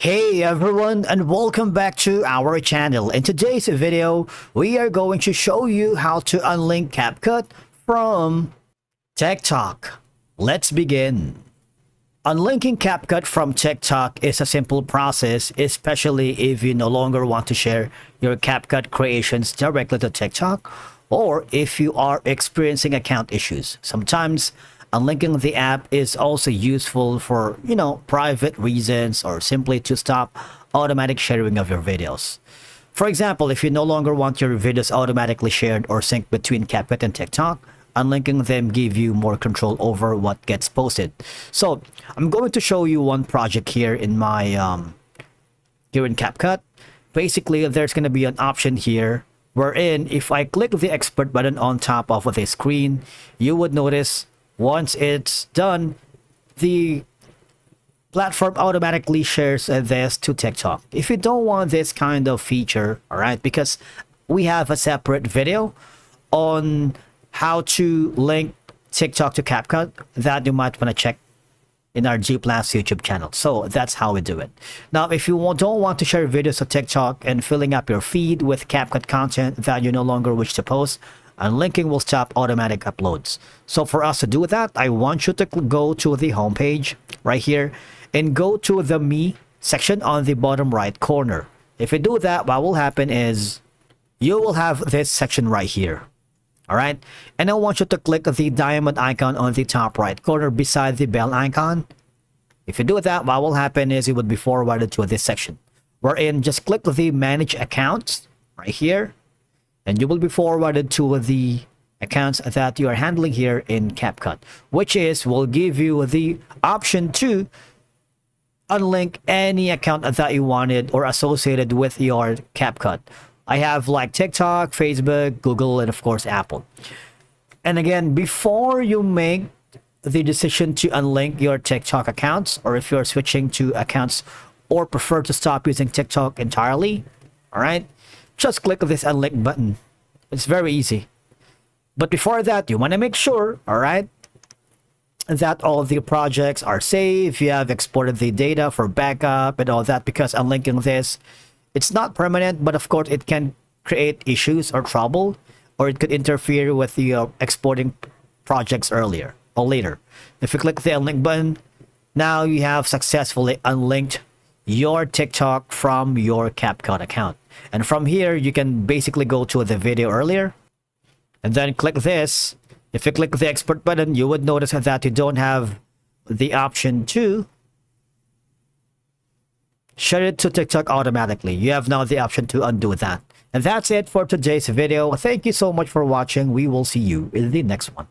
Hey everyone, and welcome back to our channel. In today's video, we are going to show you how to unlink CapCut from TikTok. Let's begin. Unlinking CapCut from TikTok is a simple process, especially if you no longer want to share your CapCut creations directly to TikTok, or if you are experiencing account issues. Sometimes unlinking the app is also useful for, private reasons or simply to stop automatic sharing of your videos. For example, if you no longer want your videos automatically shared or synced between CapCut and TikTok, unlinking them give you more control over what gets posted. So I'm going to show you one project here in my here in CapCut. Basically, there's going to be an option here wherein if I click the export button on top of the screen, you would notice once it's done, the platform automatically shares this to TikTok. If you don't want this kind of feature, all right, because we have a separate video on how to link TikTok to CapCut that you might want to check in our G Plus YouTube channel. So that's how we do it. Now, if you don't want to share videos to TikTok and filling up your feed with CapCut content that you no longer wish to post, unlinking will stop automatic uploads. So for us to do that, I want you to go to the home page right here and go to the Me section on the bottom right corner. If you do that, what will happen is you will have this section right here. All right. And I want you to click the diamond icon on the top right corner beside the bell icon. If you do that, what will happen is you would be forwarded to this section wherein just click the manage accounts right here. And you will be forwarded to the accounts that you are handling here in CapCut, which will give you the option to unlink any account that you wanted or associated with your CapCut. I have like TikTok, Facebook, Google, and of course Apple. And again, before you make the decision to unlink your TikTok accounts, or if you're switching to accounts or prefer to stop using TikTok entirely, all right, just click this unlink button. It's very easy. But before that, you want to make sure, all right, that all of the projects are safe. You have exported the data for backup and all that, because unlinking this, it's not permanent, but of course it can create issues or trouble, or it could interfere with the exporting projects earlier or later. If you click the unlink button, now you have successfully unlinked your TikTok from your CapCut account. And from here, you can basically go to the video earlier and then click this. If you click the export button, you would notice that you don't have the option to share it to TikTok automatically. You have now the option to undo that. And that's it for today's video. Thank you so much for watching. We will see you in the next one.